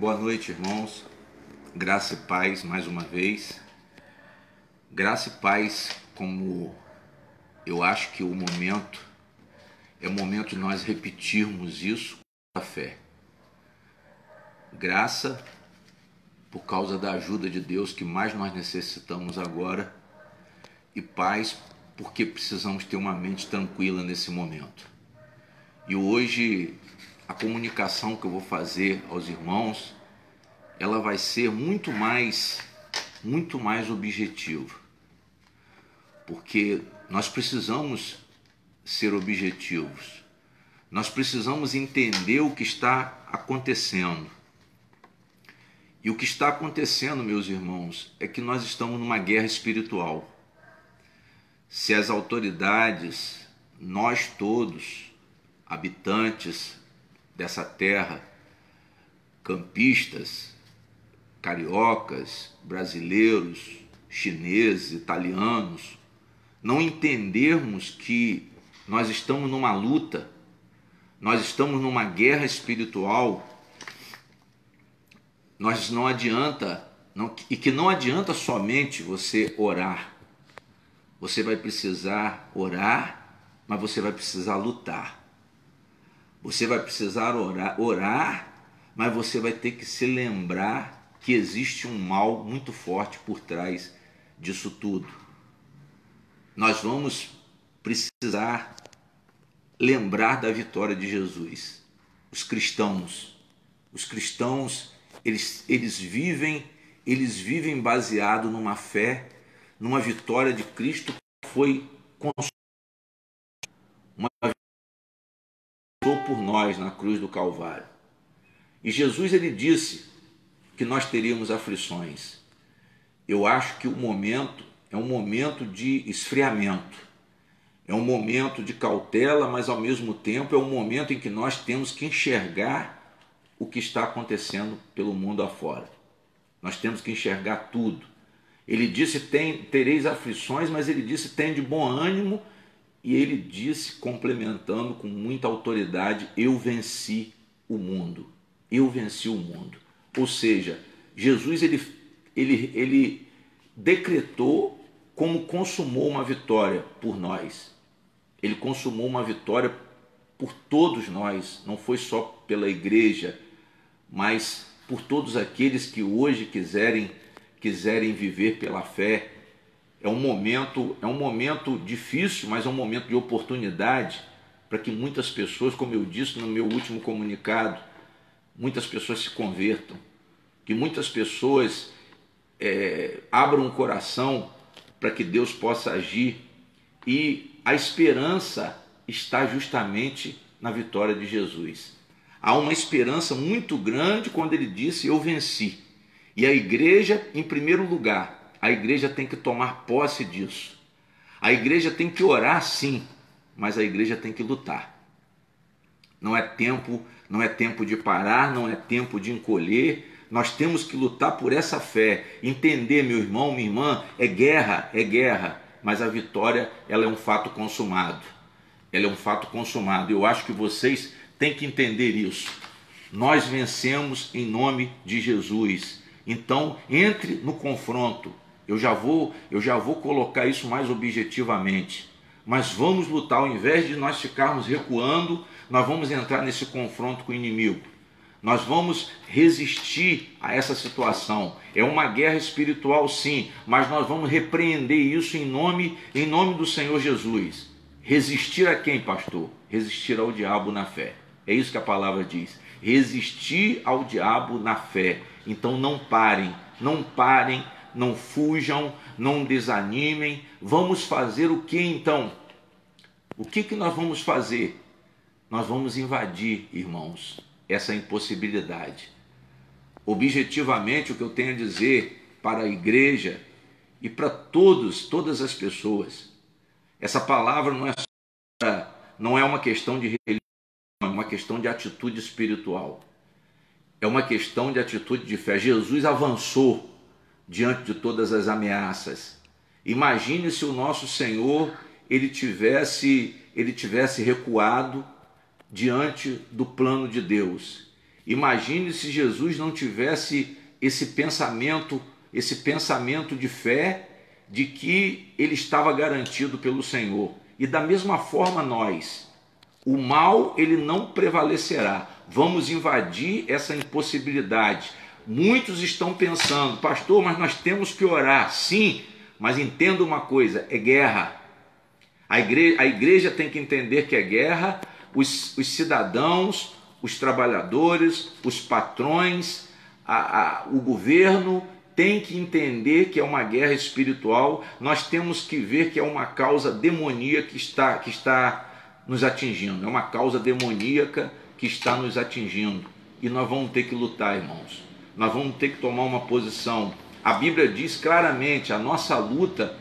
Boa noite, irmãos. Graça e paz mais uma vez. Graça e paz, como eu acho que o momento é o momento de nós repetirmos isso com a fé. Graça por causa da ajuda de Deus que mais nós necessitamos agora, e paz porque precisamos ter uma mente tranquila nesse momento. E hoje a comunicação que eu vou fazer aos irmãos, ela vai ser muito mais objetiva, porque nós precisamos ser objetivos, nós precisamos entender o que está acontecendo. E o que está acontecendo, meus irmãos, é que nós estamos numa guerra espiritual. Se as autoridades, nós todos, habitantes dessa terra, campistas, cariocas, brasileiros, chineses, italianos, não entendermos que nós estamos numa luta, nós estamos numa guerra espiritual, e que não adianta somente você orar. Você vai precisar orar, mas você vai precisar lutar. Você vai precisar orar, mas você vai ter que se lembrar que existe um mal muito forte por trás disso tudo. Nós vamos precisar lembrar da vitória de Jesus. Os cristãos, eles vivem baseado numa fé, numa vitória de Cristo que foi consumada, uma vitória por nós na cruz do Calvário. E Jesus, ele disse que nós teríamos aflições. Eu acho que o momento é um momento de esfriamento, é um momento de cautela, mas ao mesmo tempo é um momento em que nós temos que enxergar o que está acontecendo pelo mundo afora. Nós temos que enxergar tudo. Ele disse, tereis aflições, mas ele disse, tem de bom ânimo, e ele disse, complementando com muita autoridade, eu venci o mundo. Eu venci o mundo. Ou seja, Jesus ele decretou como consumou uma vitória por nós. Ele consumou uma vitória por todos nós, não foi só pela igreja, mas por todos aqueles que hoje quiserem viver pela fé. É um momento difícil, mas é um momento de oportunidade para que muitas pessoas, como eu disse no meu último comunicado, muitas pessoas se convertam, que muitas pessoas abram o coração para que Deus possa agir. E a esperança está justamente na vitória de Jesus. Há uma esperança muito grande quando ele disse, eu venci. E a igreja, em primeiro lugar, a igreja tem que tomar posse disso. A igreja tem que orar, sim, mas a igreja tem que lutar. Não é tempo de parar, não é tempo de encolher. Nós temos que lutar por essa fé. Entender, meu irmão, minha irmã, é guerra, mas a vitória, ela é um fato consumado. Ela é um fato consumado. Eu acho que vocês têm que entender isso. Nós vencemos em nome de Jesus. Então, entre no confronto. Eu já vou colocar isso mais objetivamente. Mas vamos lutar, ao invés de nós ficarmos recuando, nós vamos entrar nesse confronto com o inimigo. Nós vamos resistir a essa situação. É uma guerra espiritual, sim, mas nós vamos repreender isso em nome do Senhor Jesus. Resistir a quem, pastor? Resistir ao diabo na fé. É isso que a palavra diz. Resistir ao diabo na fé. Então não parem, não fujam, não desanimem. Vamos fazer o que então? O que nós vamos fazer? Nós vamos invadir, irmãos, essa impossibilidade. Objetivamente, o que eu tenho a dizer para a igreja e para todas as pessoas, essa palavra não é uma questão de religião, é uma questão de atitude espiritual. É uma questão de atitude de fé. Jesus avançou diante de todas as ameaças. Imagine se o nosso Senhor ele tivesse recuado diante do plano de Deus. Imagine se Jesus não tivesse esse pensamento de fé de que ele estava garantido pelo Senhor. E da mesma forma nós, o mal ele não prevalecerá. Vamos invadir essa impossibilidade. Muitos estão pensando, pastor, mas nós temos que orar. Sim, mas entenda uma coisa, é guerra. A igreja tem que entender que é guerra, os cidadãos, os trabalhadores, os patrões, o governo tem que entender que é uma guerra espiritual. Nós temos que ver que é uma causa demoníaca que está nos atingindo. É uma causa demoníaca que está nos atingindo. E nós vamos ter que lutar, irmãos. Nós vamos ter que tomar uma posição. A Bíblia diz claramente, a nossa luta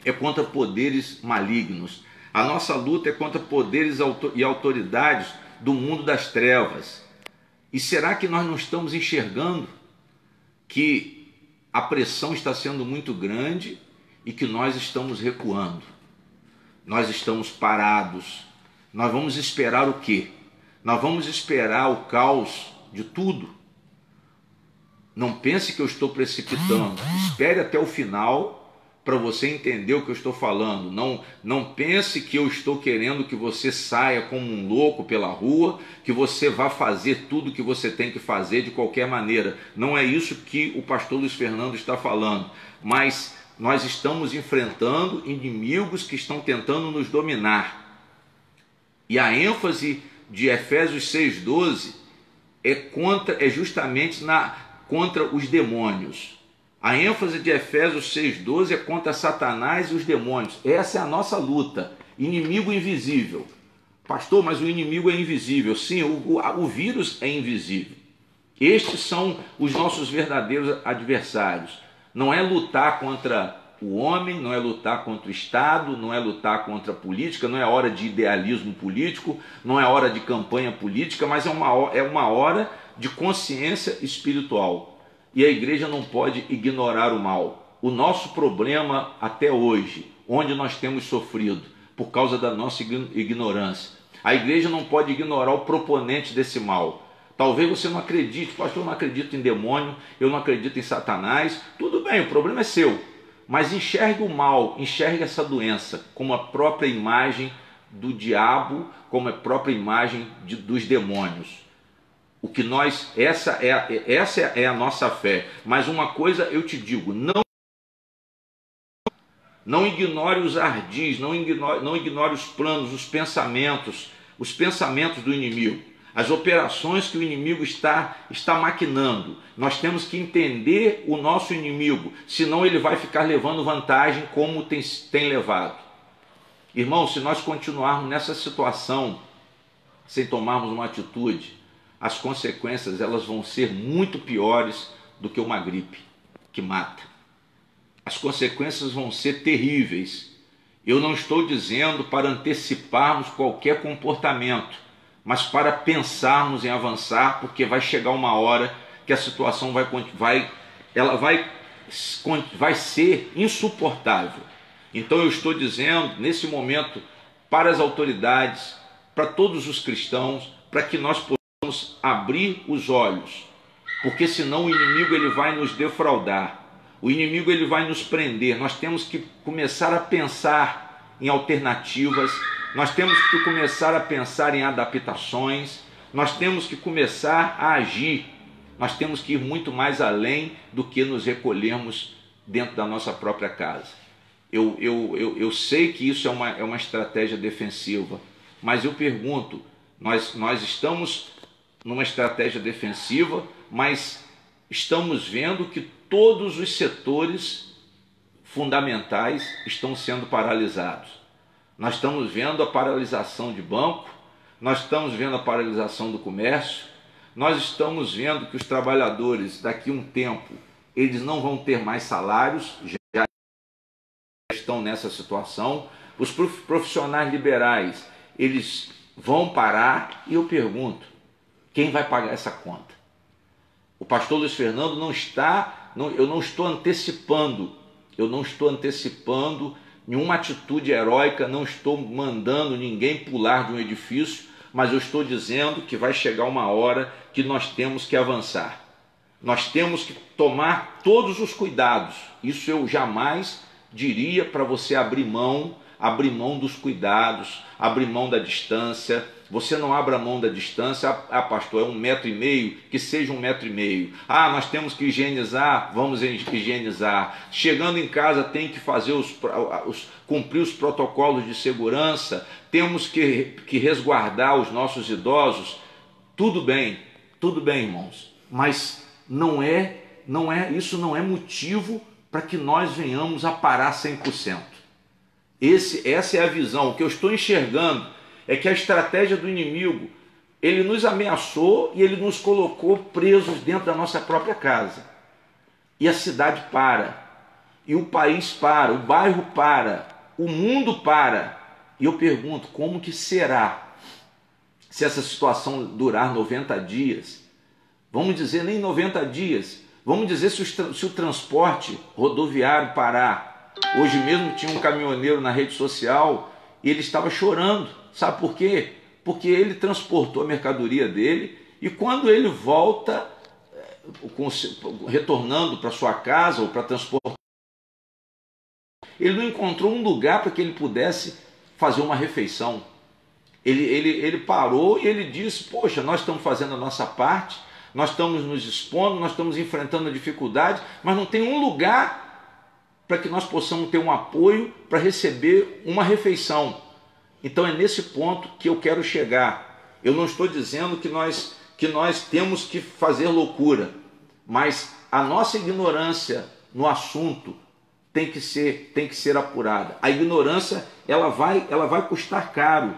é contra poderes malignos. A nossa luta é contra poderes e autoridades do mundo das trevas. E será que nós não estamos enxergando que a pressão está sendo muito grande e que nós estamos recuando? Nós estamos parados. Nós vamos esperar o quê? Nós vamos esperar o caos de tudo? Não pense que eu estou precipitando. Espere até o final para você entender o que eu estou falando. Não pense que eu estou querendo que você saia como um louco pela rua, que você vá fazer tudo o que você tem que fazer de qualquer maneira. Não é isso que o pastor Luiz Fernando está falando. Mas nós estamos enfrentando inimigos que estão tentando nos dominar. E a ênfase de Efésios 6,12 é justamente contra os demônios. A ênfase de Efésios 6,12 é contra Satanás e os demônios. Essa é a nossa luta. Inimigo invisível. Pastor, mas o inimigo é invisível. Sim, o vírus é invisível. Estes são os nossos verdadeiros adversários. Não é lutar contra o homem, não é lutar contra o Estado, não é lutar contra a política, não é hora de idealismo político, não é hora de campanha política, mas é uma hora de consciência espiritual. E a igreja não pode ignorar o mal. O nosso problema até hoje, onde nós temos sofrido, por causa da nossa ignorância, a igreja não pode ignorar o proponente desse mal. Talvez você não acredite, pastor, eu não acredito em demônio, eu não acredito em Satanás. Tudo bem, o problema é seu. Mas enxergue o mal, enxergue essa doença como a própria imagem do diabo, como a própria imagem dos demônios. Essa é a nossa fé. Mas uma coisa eu te digo, não ignore os ardis, não ignore os planos, os pensamentos do inimigo, as operações que o inimigo está maquinando. Nós temos que entender o nosso inimigo, senão ele vai ficar levando vantagem como tem levado. Irmão, se nós continuarmos nessa situação, sem tomarmos uma atitude, as consequências elas vão ser muito piores do que uma gripe que mata. As consequências vão ser terríveis. Eu não estou dizendo para anteciparmos qualquer comportamento, mas para pensarmos em avançar, porque vai chegar uma hora que a situação vai ser insuportável. Então eu estou dizendo nesse momento para as autoridades, para todos os cristãos, para que nós possamos abrir os olhos, porque senão o inimigo ele vai nos defraudar, o inimigo ele vai nos prender. Nós temos que começar a pensar em alternativas, nós temos que começar a pensar em adaptações, nós temos que começar a agir, nós temos que ir muito mais além do que nos recolhermos dentro da nossa própria casa. Eu sei que isso é uma estratégia defensiva, mas eu pergunto, nós estamos numa estratégia defensiva, mas estamos vendo que todos os setores fundamentais estão sendo paralisados. Nós estamos vendo a paralisação de banco, nós estamos vendo a paralisação do comércio, nós estamos vendo que os trabalhadores daqui a um tempo, eles não vão ter mais salários, já estão nessa situação. Os profissionais liberais, eles vão parar, e eu pergunto, quem vai pagar essa conta? O pastor Luiz Fernando eu não estou antecipando nenhuma atitude heróica, não estou mandando ninguém pular de um edifício, mas eu estou dizendo que vai chegar uma hora que nós temos que avançar. Nós temos que tomar todos os cuidados. Isso eu jamais diria para você abrir mão dos cuidados, abrir mão da distância. Você não abra mão da distância. Ah, pastor, é 1,5 metro, que seja 1,5 metro. Ah, nós temos que higienizar, vamos higienizar. Chegando em casa tem que fazer cumprir os protocolos de segurança, temos que resguardar os nossos idosos. Tudo bem, irmãos, mas isso não é motivo para que nós venhamos a parar 100%. Essa é a visão. O que eu estou enxergando é que a estratégia do inimigo, ele nos ameaçou e ele nos colocou presos dentro da nossa própria casa. E a cidade para, e o país para, o bairro para, o mundo para. E eu pergunto, como que será se essa situação durar 90 dias? Vamos dizer, nem 90 dias. Vamos dizer se o transporte rodoviário parar. Hoje mesmo tinha um caminhoneiro na rede social e ele estava chorando. Sabe por quê? Porque ele transportou a mercadoria dele e quando ele volta, retornando para sua casa ou para transportar, ele não encontrou um lugar para que ele pudesse fazer uma refeição. Ele parou e ele disse, poxa, nós estamos fazendo a nossa parte, nós estamos nos expondo, nós estamos enfrentando a dificuldade, mas não tem um lugar para que nós possamos ter um apoio para receber uma refeição. Então é nesse ponto que eu quero chegar. Eu não estou dizendo que nós temos que fazer loucura, mas a nossa ignorância no assunto tem que ser apurada. A ignorância ela vai custar caro.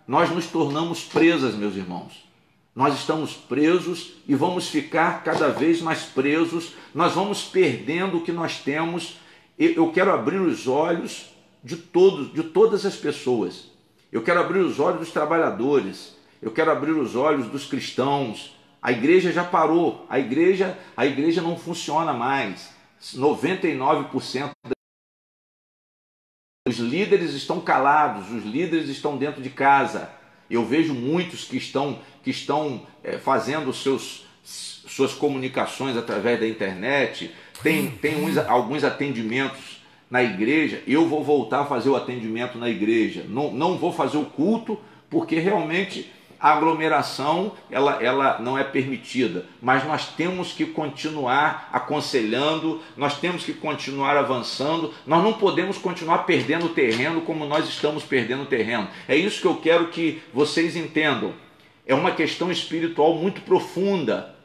Nós nos tornamos presas, meus irmãos. Nós estamos presos e vamos ficar cada vez mais presos. Nós vamos perdendo o que nós temos. Eu quero abrir os olhos de todas as pessoas. Eu quero abrir os olhos dos trabalhadores. Eu quero abrir os olhos dos cristãos. A igreja já parou. A igreja não funciona mais. 99% os líderes estão calados, os líderes estão dentro de casa. Eu vejo muitos que estão fazendo suas comunicações através da internet. Tem alguns atendimentos na igreja. Eu vou voltar a fazer o atendimento na igreja. Não vou fazer o culto, porque realmente a aglomeração ela não é permitida, mas nós temos que continuar aconselhando, nós temos que continuar avançando, nós não podemos continuar perdendo terreno como nós estamos perdendo terreno. É isso que eu quero que vocês entendam. É uma questão espiritual muito profunda,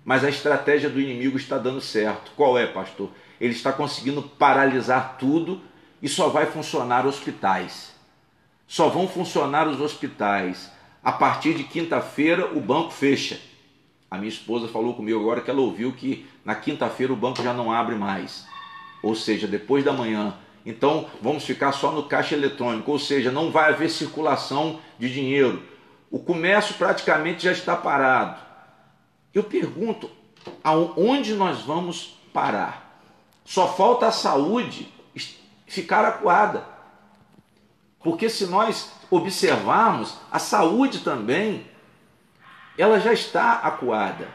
mas a estratégia do inimigo está dando certo. Qual é, pastor? Ele está conseguindo paralisar tudo e só vai funcionar hospitais. Só vão funcionar os hospitais. A partir de quinta-feira o banco fecha. A minha esposa falou comigo agora que ela ouviu que na quinta-feira o banco já não abre mais. Ou seja, depois da manhã. Então vamos ficar só no caixa eletrônico. Ou seja, não vai haver circulação de dinheiro. O comércio praticamente já está parado. Eu pergunto, aonde nós vamos parar? Só falta a saúde ficar acuada. Porque se nós observarmos, a saúde também, ela já está acuada.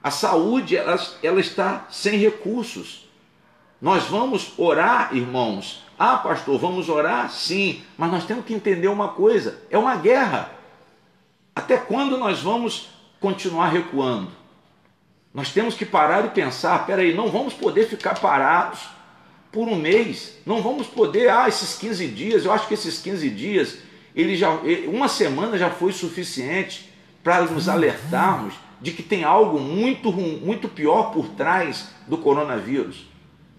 A saúde, ela está sem recursos. Nós vamos orar, irmãos. Ah, pastor, vamos orar? Sim, mas nós temos que entender uma coisa, é uma guerra. Até quando nós vamos continuar recuando? Nós temos que parar e pensar, peraí, não vamos poder ficar parados por um mês, não vamos poder, esses 15 dias, eu acho que esses 15 dias, uma semana já foi suficiente para nos alertarmos de que tem algo muito pior por trás do coronavírus.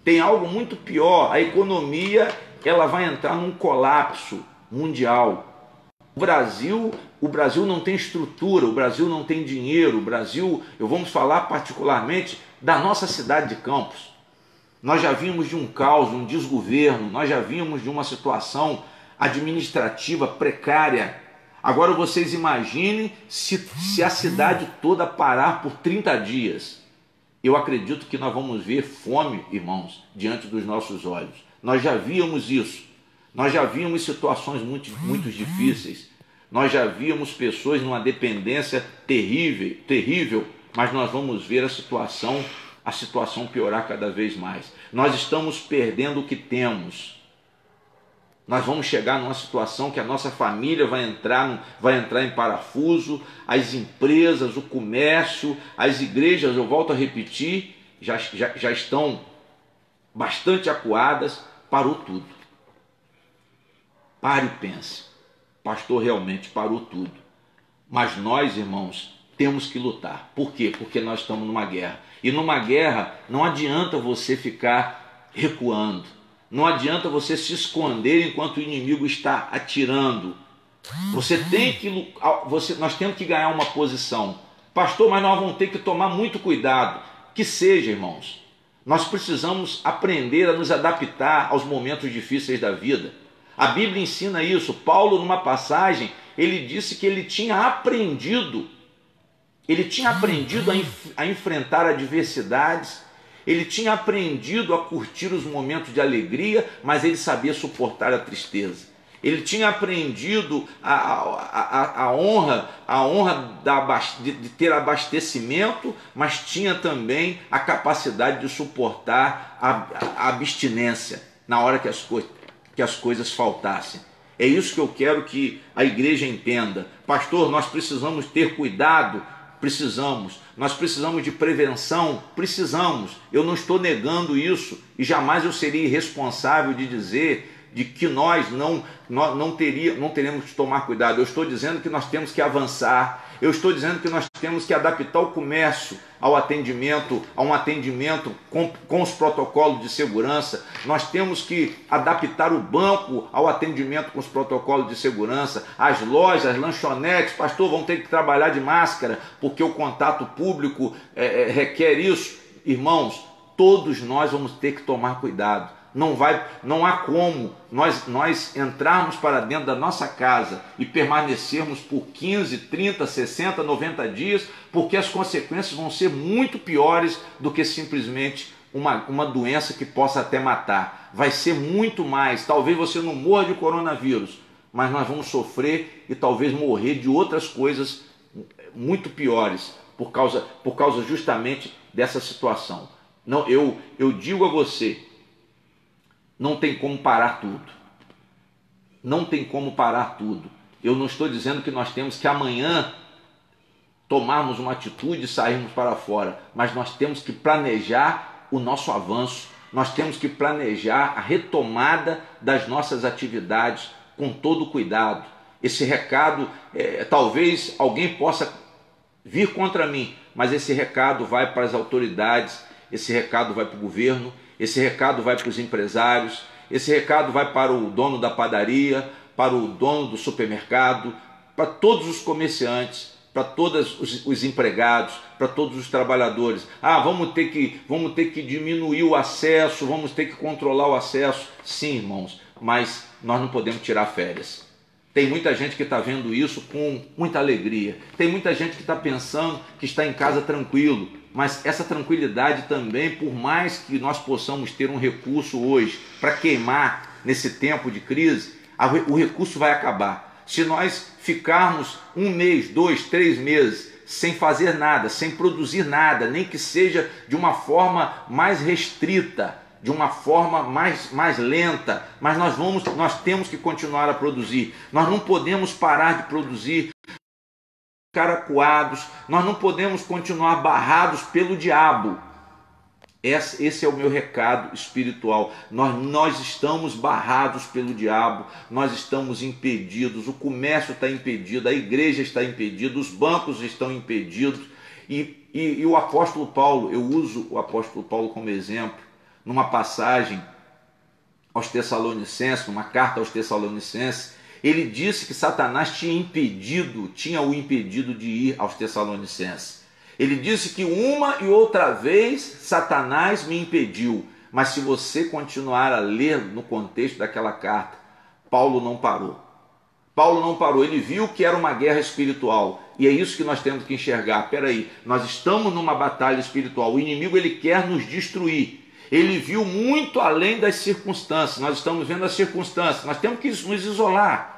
Tem algo muito pior, a economia ela vai entrar num colapso mundial. O Brasil não tem estrutura, o Brasil não tem dinheiro, o Brasil, vamos falar particularmente da nossa cidade de Campos. Nós já vimos de um caos, um desgoverno, nós já vimos de uma situação administrativa precária. Agora vocês imaginem se a cidade toda parar por 30 dias. Eu acredito que nós vamos ver fome, irmãos, diante dos nossos olhos. Nós já víamos isso. Nós já vimos situações muito difíceis. Nós já víamos pessoas numa dependência terrível, mas nós vamos ver a situação piorar cada vez mais. Nós estamos perdendo o que temos. Nós vamos chegar numa situação que a nossa família vai entrar em parafuso, as empresas, o comércio, as igrejas, eu volto a repetir, já estão bastante acuadas. Parou tudo. Pare e pense. Pastor, realmente parou tudo. Mas nós, irmãos, temos que lutar. Por quê? Porque nós estamos numa guerra. E numa guerra não adianta você ficar recuando. Não adianta você se esconder enquanto o inimigo está atirando. Nós temos que ganhar uma posição. Pastor, mas nós vamos ter que tomar muito cuidado. Que seja, irmãos. Nós precisamos aprender a nos adaptar aos momentos difíceis da vida. A Bíblia ensina isso. Paulo, numa passagem, ele disse que ele tinha aprendido a enfrentar adversidades, ele tinha aprendido a curtir os momentos de alegria, mas ele sabia suportar a tristeza. Ele tinha aprendido a honra de ter abastecimento, mas tinha também a capacidade de suportar a abstinência na hora que as coisas faltassem. É isso que eu quero que a igreja entenda. Pastor, nós precisamos ter cuidado. Precisamos. Nós precisamos de prevenção? Precisamos. Eu não estou negando isso e jamais eu seria irresponsável de dizer de que nós não teremos que tomar cuidado. Eu estou dizendo que nós temos que avançar. Eu estou dizendo que nós temos que adaptar o comércio ao atendimento, a um atendimento com os protocolos de segurança. Nós temos que adaptar o banco ao atendimento com os protocolos de segurança. As lojas, as lanchonetes, pastor, vão ter que trabalhar de máscara porque o contato público requer isso. Irmãos, todos nós vamos ter que tomar cuidado. Não há como nós entrarmos para dentro da nossa casa e permanecermos por 15, 30, 60, 90 dias, porque as consequências vão ser muito piores do que simplesmente uma doença que possa até matar. Vai ser muito mais. Talvez você não morra de coronavírus, mas nós vamos sofrer e talvez morrer de outras coisas muito piores por causa justamente dessa situação. Não, eu digo a você, não tem como parar tudo. Não tem como parar tudo. Eu não estou dizendo que nós temos que amanhã tomarmos uma atitude e sairmos para fora, mas nós temos que planejar o nosso avanço, nós temos que planejar a retomada das nossas atividades com todo cuidado. Esse recado, talvez alguém possa vir contra mim, mas esse recado vai para as autoridades, esse recado vai para o governo, esse recado vai para os empresários, esse recado vai para o dono da padaria, para o dono do supermercado, para todos os comerciantes, para todos os empregados, para todos os trabalhadores. Vamos ter que diminuir o acesso, vamos ter que controlar o acesso. Sim, irmãos, mas nós não podemos tirar férias. Tem muita gente que está vendo isso com muita alegria. Tem muita gente que está pensando que está em casa tranquilo. Mas essa tranquilidade também, por mais que nós possamos ter um recurso hoje para queimar nesse tempo de crise, o recurso vai acabar. Se nós ficarmos 1 mês, 2, 3 meses sem fazer nada, sem produzir nada, nem que seja de uma forma mais restrita, de uma forma mais lenta, mas nós temos que continuar a produzir. Nós não podemos parar de produzir, ficar acuados, nós não podemos continuar barrados pelo diabo. Esse é o meu recado espiritual. Nós estamos barrados pelo diabo, nós estamos impedidos, o comércio está impedido, a igreja está impedida, os bancos estão impedidos. E o apóstolo Paulo, eu uso o apóstolo Paulo como exemplo, numa passagem aos Tessalonicenses, numa carta aos Tessalonicenses, ele disse que Satanás tinha o impedido de ir aos Tessalonicenses. Ele disse que uma e outra vez Satanás me impediu. Mas se você continuar a ler no contexto daquela carta, Paulo não parou. Paulo não parou, ele viu que era uma guerra espiritual. E é isso que nós temos que enxergar. Espera aí, nós estamos numa batalha espiritual. O inimigo ele quer nos destruir. Ele viu muito além das circunstâncias. Nós estamos vendo as circunstâncias. Nós temos que nos isolar.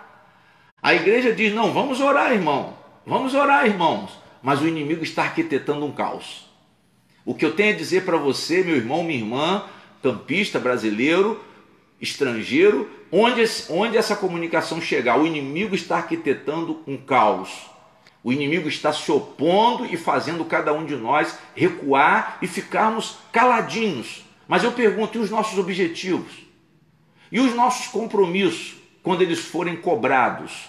A igreja diz: não, vamos orar, irmão, vamos orar, irmãos, mas o inimigo está arquitetando um caos. O que eu tenho a dizer para você, meu irmão, minha irmã, campista, brasileiro, estrangeiro, onde essa comunicação chegar, o inimigo está arquitetando um caos. O inimigo está se opondo e fazendo cada um de nós recuar e ficarmos caladinhos. Mas eu pergunto, e os nossos objetivos? E os nossos compromissos, quando eles forem cobrados?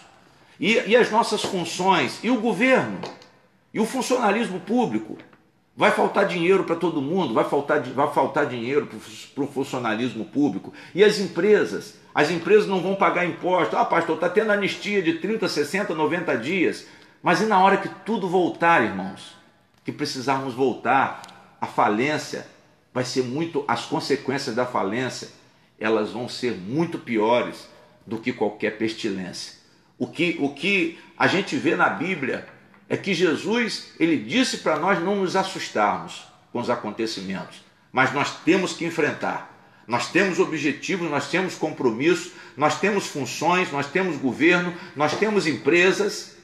E as nossas funções? E o governo? E o funcionalismo público? Vai faltar dinheiro para todo mundo, vai faltar dinheiro para o funcionalismo público. E as empresas? As empresas não vão pagar imposto. Ah, pastor, está tendo anistia de 30, 60, 90 dias. Mas e na hora que tudo voltar, irmãos? Que precisarmos voltar, a falência vai ser muito... As consequências da falência, elas vão ser muito piores do que qualquer pestilência. O que a gente vê na Bíblia é que Jesus, ele disse para nós não nos assustarmos com os acontecimentos, mas nós temos que enfrentar. Nós temos objetivos, nós temos compromissos, nós temos funções, nós temos governo, nós temos empresas.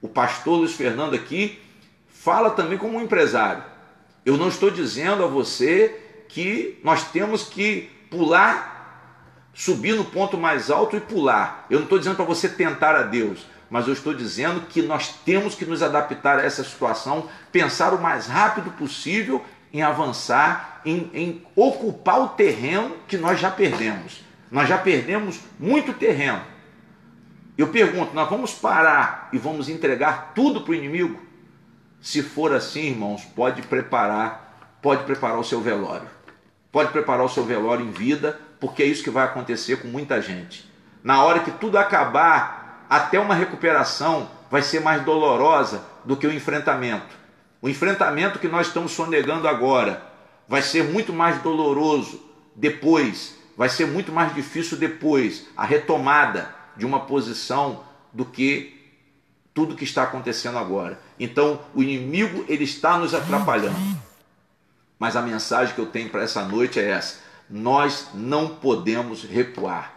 O pastor Luiz Fernando aqui fala também como um empresário. Eu não estou dizendo a você que nós temos que pular, subir no ponto mais alto e pular. Eu não estou dizendo para você tentar a Deus, mas eu estou dizendo que nós temos que nos adaptar a essa situação, pensar o mais rápido possível em avançar, em ocupar o terreno que nós já perdemos. Nós já perdemos muito terreno. Eu pergunto, nós vamos parar e vamos entregar tudo para o inimigo? Se for assim, irmãos, pode preparar o seu velório. Pode preparar o seu velório em vida, porque é isso que vai acontecer com muita gente. Na hora que tudo acabar, até uma recuperação vai ser mais dolorosa do que o enfrentamento. O enfrentamento que nós estamos sonegando agora vai ser muito mais doloroso depois, vai ser muito mais difícil depois, a retomada de uma posição do que tudo que está acontecendo agora. Então, o inimigo, ele está nos atrapalhando. Mas a mensagem que eu tenho para essa noite é essa: nós não podemos recuar.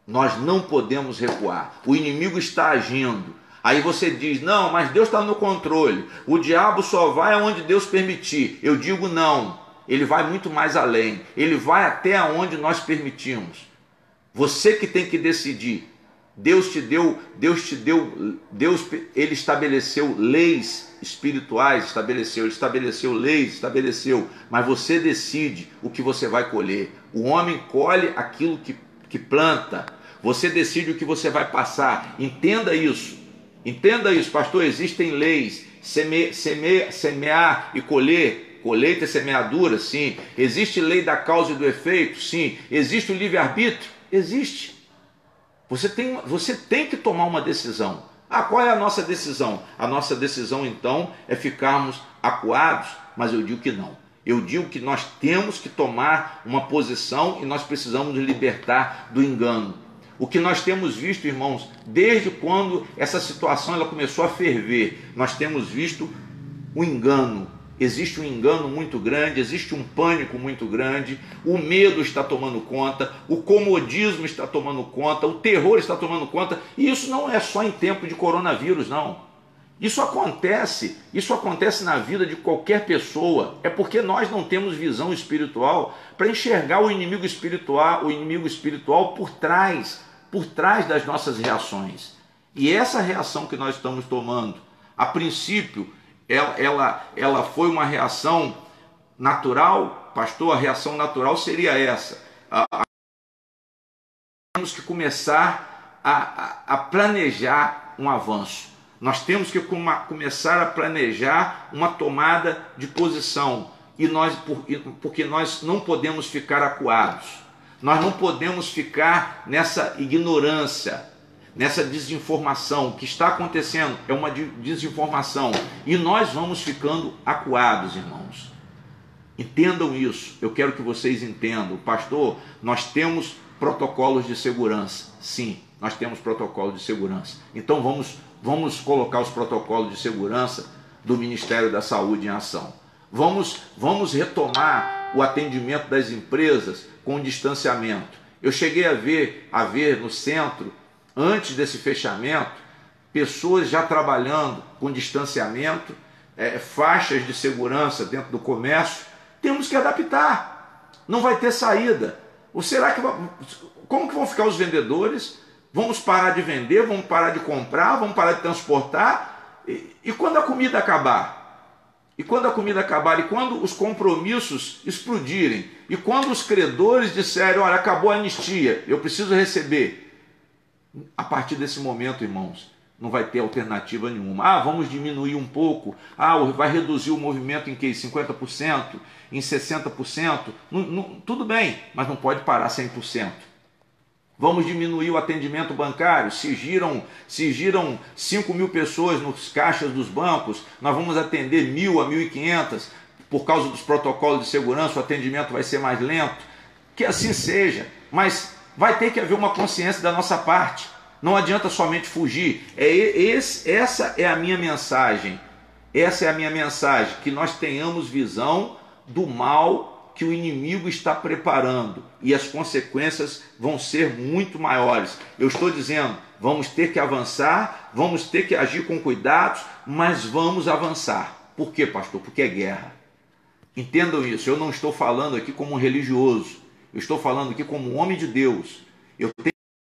Nós não podemos recuar. O inimigo está agindo. Aí você diz: não, mas Deus está no controle. O diabo só vai aonde Deus permitir. Eu digo não. Ele vai muito mais além. Ele vai até onde nós permitimos. Você que tem que decidir. Deus ele estabeleceu leis espirituais, estabeleceu, mas você decide o que você vai colher. O homem colhe aquilo que planta. Você decide o que você vai passar. Entenda isso, pastor. Existem leis, semear e colher. Colheita e semeadura, sim. Existe lei da causa e do efeito, sim. Existe o livre-arbítrio? Existe. Você tem que tomar uma decisão. Ah, qual é a nossa decisão? A nossa decisão, então, é ficarmos acuados, mas eu digo que não. Eu digo que nós temos que tomar uma posição e nós precisamos nos libertar do engano. O que nós temos visto, irmãos, desde quando essa situação ela começou a ferver, nós temos visto o engano. Existe um engano muito grande, existe um pânico muito grande, o medo está tomando conta, o comodismo está tomando conta, o terror está tomando conta, e isso não é só em tempo de coronavírus, não. Isso acontece na vida de qualquer pessoa, é porque nós não temos visão espiritual para enxergar o inimigo espiritual por trás das nossas reações. E essa reação que nós estamos tomando, a princípio, ela foi uma reação natural, pastor. A reação natural seria essa. Temos que começar a planejar um avanço. Nós temos que começar a planejar uma tomada de posição. Porque nós não podemos ficar acuados. Nós não podemos ficar nessa ignorância, nessa desinformação. O que está acontecendo é uma desinformação, e nós vamos ficando acuados, irmãos. Entendam isso. Eu quero que vocês entendam. Pastor, nós temos protocolos de segurança. Sim, nós temos protocolos de segurança. Então vamos colocar os protocolos de segurança do Ministério da Saúde em ação. Vamos retomar o atendimento das empresas com distanciamento. Eu cheguei a ver no centro, antes desse fechamento, pessoas já trabalhando com distanciamento, faixas de segurança dentro do comércio. Temos que adaptar, não vai ter saída. Ou será que como que vão ficar os vendedores? Vamos parar de vender, vamos parar de comprar, vamos parar de transportar? E quando a comida acabar? E quando a comida acabar? E quando os compromissos explodirem? E quando os credores disserem, olha, acabou a anistia, eu preciso receber? A partir desse momento, irmãos, não vai ter alternativa nenhuma. Vamos diminuir um pouco. Vai reduzir o movimento em que? 50%? Em 60%? Tudo bem, mas não pode parar 100%. Vamos diminuir o atendimento bancário. Se giram 5 mil pessoas nos caixas dos bancos, nós vamos atender 1.000 a 1.500. Por causa dos protocolos de segurança, o atendimento vai ser mais lento. Que assim seja, mas vai ter que haver uma consciência da nossa parte. Não adianta somente fugir. Essa é a minha mensagem. Essa é a minha mensagem, que nós tenhamos visão do mal que o inimigo está preparando, e as consequências vão ser muito maiores. Eu estou dizendo, vamos ter que avançar, vamos ter que agir com cuidados, mas vamos avançar. Por quê, pastor? Porque é guerra. Entendam isso, eu não estou falando aqui como um religioso, eu estou falando aqui como um homem de Deus. Eu tenho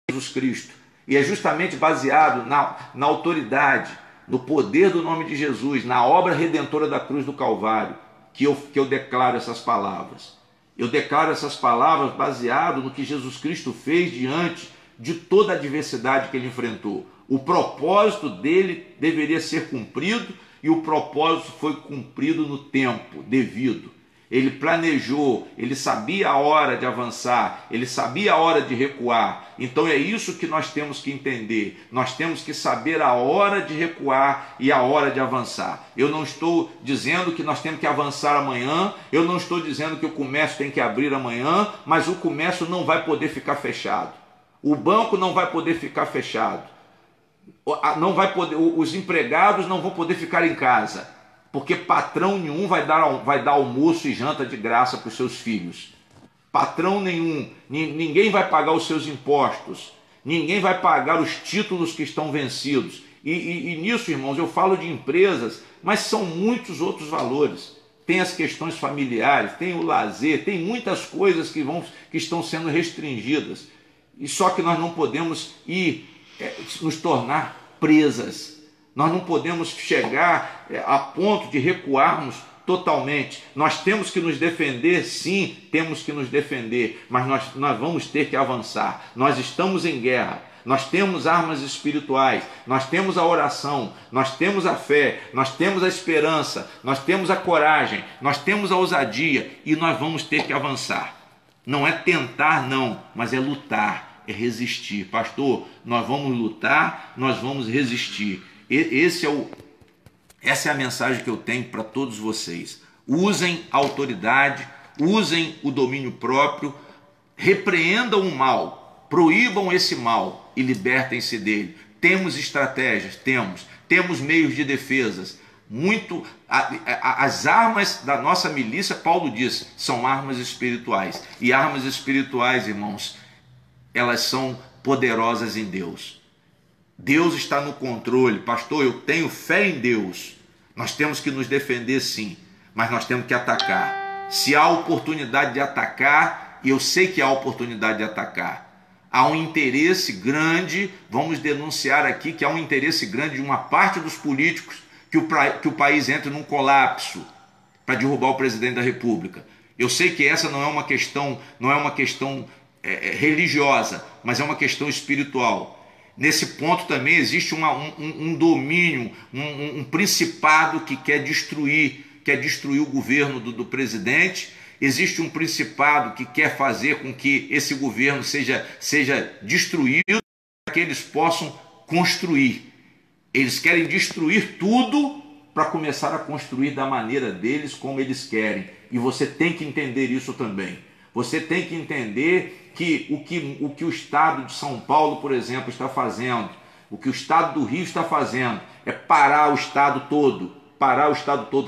Jesus Cristo, e é justamente baseado na autoridade, no poder do nome de Jesus, na obra redentora da cruz do Calvário, que eu declaro essas palavras. Eu declaro essas palavras baseado no que Jesus Cristo fez diante de toda a adversidade que ele enfrentou. O propósito dele deveria ser cumprido, e o propósito foi cumprido no tempo devido. Ele planejou, ele sabia a hora de avançar, ele sabia a hora de recuar. Então é isso que nós temos que entender. Nós temos que saber a hora de recuar e a hora de avançar. Eu não estou dizendo que nós temos que avançar amanhã, eu não estou dizendo que o comércio tem que abrir amanhã, mas o comércio não vai poder ficar fechado. O banco não vai poder ficar fechado. Os empregados não vão poder ficar em casa, porque patrão nenhum vai dar almoço e janta de graça para os seus filhos. Patrão nenhum, ninguém vai pagar os seus impostos, ninguém vai pagar os títulos que estão vencidos. E nisso, irmãos, eu falo de empresas, mas são muitos outros valores. Tem as questões familiares, tem o lazer, tem muitas coisas que estão sendo restringidas. E só que nós não podemos nos tornar presas. Nós não podemos chegar a ponto de recuarmos totalmente. Nós temos que nos defender, sim, temos que nos defender, mas nós vamos ter que avançar. Nós estamos em guerra, nós temos armas espirituais, nós temos a oração, nós temos a fé, nós temos a esperança, nós temos a coragem, nós temos a ousadia, e nós vamos ter que avançar. Não é tentar, não, mas é lutar, é resistir. Pastor, nós vamos lutar, nós vamos resistir. Essa é a mensagem que eu tenho para todos vocês. Usem a autoridade, usem o domínio próprio, repreendam o mal, proíbam esse mal e libertem-se dele. Temos estratégias, temos meios de defesas. As armas da nossa milícia, Paulo diz, são armas espirituais. E armas espirituais, irmãos, elas são poderosas em Deus. Deus está no controle. Pastor, eu tenho fé em Deus. Nós temos que nos defender, sim, mas nós temos que atacar. Se há oportunidade de atacar, e eu sei que há oportunidade de atacar, há um interesse grande, vamos denunciar aqui que há um interesse grande de uma parte dos políticos que o país entre num colapso para derrubar o presidente da República. Eu sei que essa não é uma questão religiosa, mas é uma questão espiritual. Nesse ponto também existe um domínio, um principado que quer destruir o governo do presidente. Existe um principado que quer fazer com que esse governo seja destruído para que eles possam construir. Eles querem destruir tudo para começar a construir da maneira deles, como eles querem. E você tem que entender isso também. Você tem que entender que o que o Estado de São Paulo, por exemplo, está fazendo, o que o Estado do Rio está fazendo, é parar o Estado todo,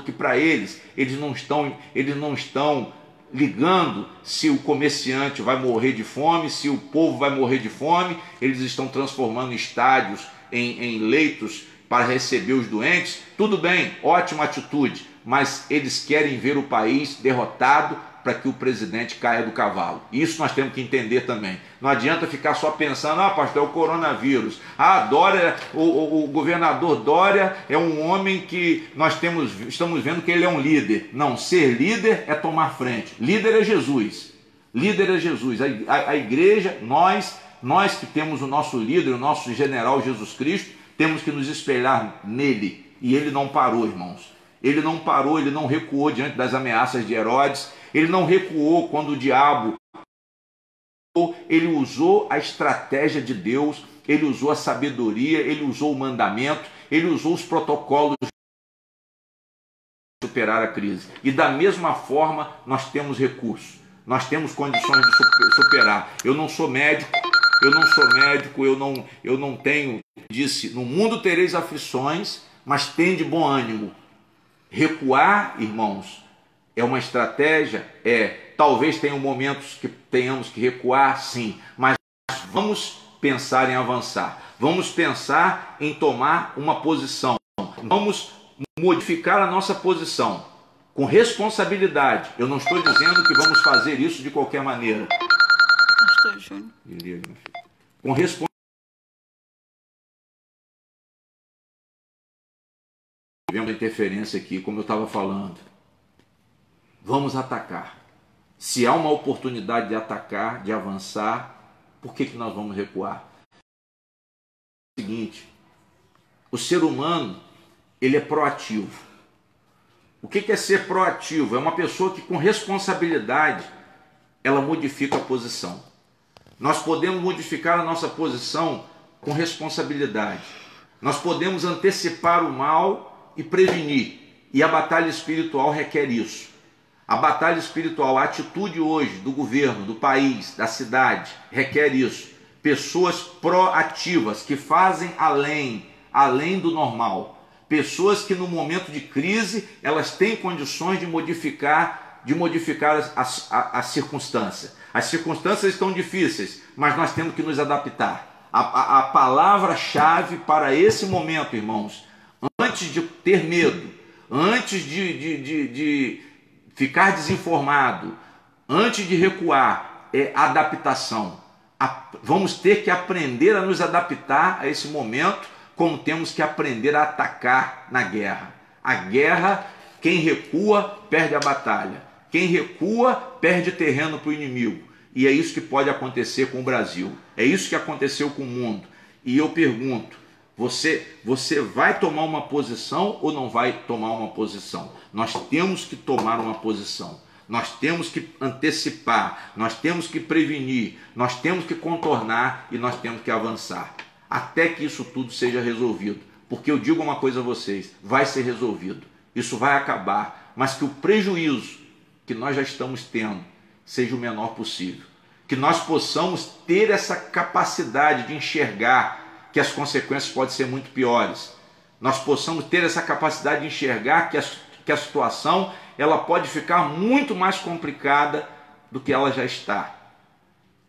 que para eles não estão ligando se o comerciante vai morrer de fome, se o povo vai morrer de fome. Eles estão transformando estádios em leitos para receber os doentes. Tudo bem, ótima atitude, mas eles querem ver o país derrotado para que o presidente caia do cavalo. Isso nós temos que entender também. Não adianta ficar só pensando, pastor, é o coronavírus. Dória, o governador Dória é um homem que nós estamos vendo que ele é um líder. Não, ser líder é tomar frente. Líder é Jesus. Líder é Jesus. A igreja, nós que temos o nosso líder, o nosso general Jesus Cristo, temos que nos espelhar nele. E ele não parou, irmãos. Ele não parou, ele não recuou diante das ameaças de Herodes. Ele não recuou quando o diabo... Ele usou a estratégia de Deus, ele usou a sabedoria, ele usou o mandamento, ele usou os protocolos para superar a crise. E da mesma forma, nós temos recursos, nós temos condições de superar. Eu não sou médico, eu não tenho... Disse, no mundo tereis aflições, mas tende bom ânimo. Recuar, irmãos, é uma estratégia? Talvez tenham momentos que tenhamos que recuar, sim, mas vamos pensar em avançar, vamos pensar em tomar uma posição, vamos modificar a nossa posição com responsabilidade. Eu não estou dizendo que vamos fazer isso de qualquer maneira. Pastor Júnior. Com responsabilidade. Tivemos interferência aqui, como eu estava falando. Vamos atacar. Se há uma oportunidade de atacar, de avançar, por que nós vamos recuar? É o seguinte, o ser humano, ele é proativo. O que é ser proativo? É uma pessoa que com responsabilidade, ela modifica a posição. Nós podemos modificar a nossa posição com responsabilidade. Nós podemos antecipar o mal e prevenir. E a batalha espiritual requer isso. A batalha espiritual, a atitude hoje do governo, do país, da cidade, requer isso. Pessoas proativas, que fazem além do normal. Pessoas que no momento de crise, elas têm condições de modificar as circunstâncias. As circunstâncias estão difíceis, mas nós temos que nos adaptar. A palavra-chave para esse momento, irmãos, antes de ter medo, antes de ficar desinformado, antes de recuar, é adaptação. Vamos ter que aprender a nos adaptar a esse momento, como temos que aprender a atacar na guerra. A guerra, quem recua, perde a batalha. Quem recua, perde terreno para o inimigo. E é isso que pode acontecer com o Brasil. É isso que aconteceu com o mundo. E eu pergunto, você vai tomar uma posição ou não vai tomar uma posição? Nós temos que tomar uma posição. Nós temos que antecipar, nós temos que prevenir, nós temos que contornar e nós temos que avançar. Até que isso tudo seja resolvido. Porque eu digo uma coisa a vocês, vai ser resolvido. Isso vai acabar, mas que o prejuízo que nós já estamos tendo seja o menor possível. Que nós possamos ter essa capacidade de enxergar que as consequências podem ser muito piores. Nós possamos ter essa capacidade de enxergar que a situação ela pode ficar muito mais complicada do que ela já está.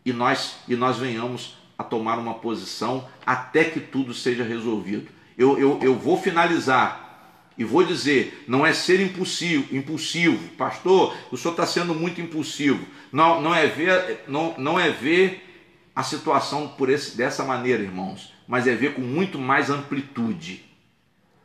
E nós venhamos a tomar uma posição até que tudo seja resolvido. Eu vou finalizar e vou dizer, não é ser impulsivo. Pastor, o senhor está sendo muito impulsivo. Não é ver a situação dessa maneira, irmãos, mas é ver com muito mais amplitude.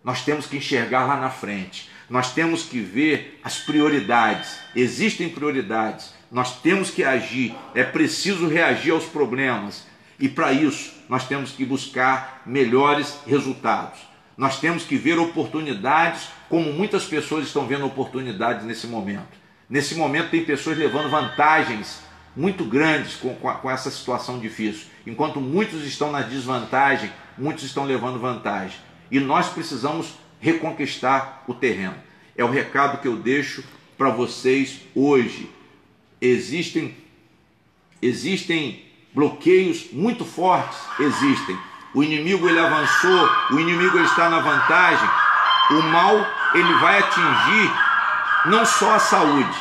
Nós temos que enxergar lá na frente. Nós temos que ver as prioridades. Existem prioridades. Nós temos que agir. É preciso reagir aos problemas. E para isso, nós temos que buscar melhores resultados. Nós temos que ver oportunidades, como muitas pessoas estão vendo oportunidades nesse momento. Nesse momento tem pessoas levando vantagens muito grandes com essa situação difícil. Enquanto muitos estão na desvantagem, muitos estão levando vantagem. E nós precisamos reconquistar o terreno. É o recado que eu deixo para vocês hoje. Existem bloqueios muito fortes, existem. O inimigo ele avançou, o inimigo ele está na vantagem. O mal ele vai atingir não só a saúde.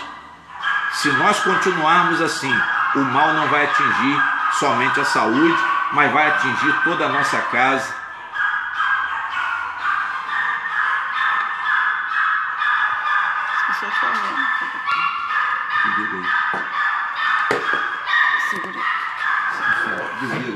Se nós continuarmos assim, o mal não vai atingir somente a saúde, mas vai atingir toda a nossa casa. As pessoas falando. Desliga aí. Segura. Desliga.